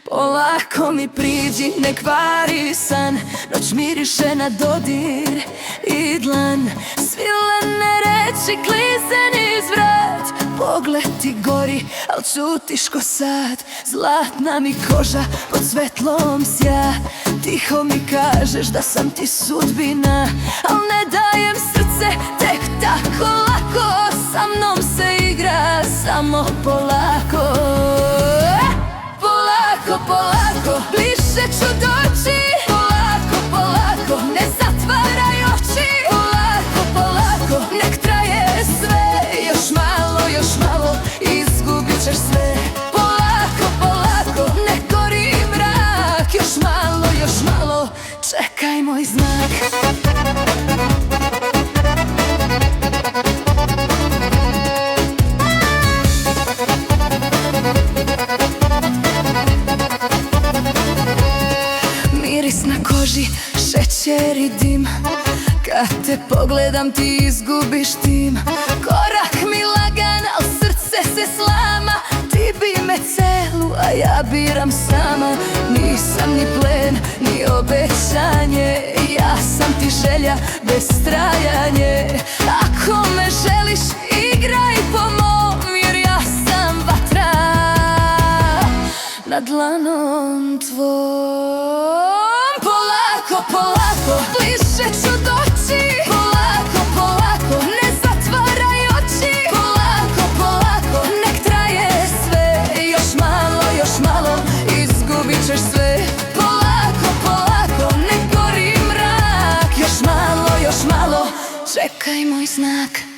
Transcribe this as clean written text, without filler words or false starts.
Polako mi priđi, ne kvari san, noć miriše na dodir i dlan. Svilene reči klize niz vrat, pogled ti gori, al čutiš ko sad. Zlatna mi koža pod svetlom sja, tiho mi kažeš da sam ti sudbina. Al ne dajem srce tek tako lako, sa mnom se igra samo polako. Polako, polako, bliže ću doći. Polako, polako, ne zatvaraj oči. Polako, polako, nek traje sve. Još malo, izgubit ćeš sve. Polako, polako, nek gori mrak. Još malo, čekaj moj znak. Miris na koži, šećer i dim, kad te pogledam ti izgubiš tim. Korak mi lagan, al srce se slama. Ti bi me celu, a ja biram sama. Nisam ni plen, ni obećanje, ja sam ti želja bez trajanje. Ako me želiš, igraj po mom, jer ja sam vatra na dlanom tvom. Polako, polako, bliže ću doći. Polako, polako, ne zatvaraj oči. Polako, polako, nek traje sve. Još malo, izgubit ćeš sve. Polako, polako, nek gori mrak. Još malo, čekaj moj znak.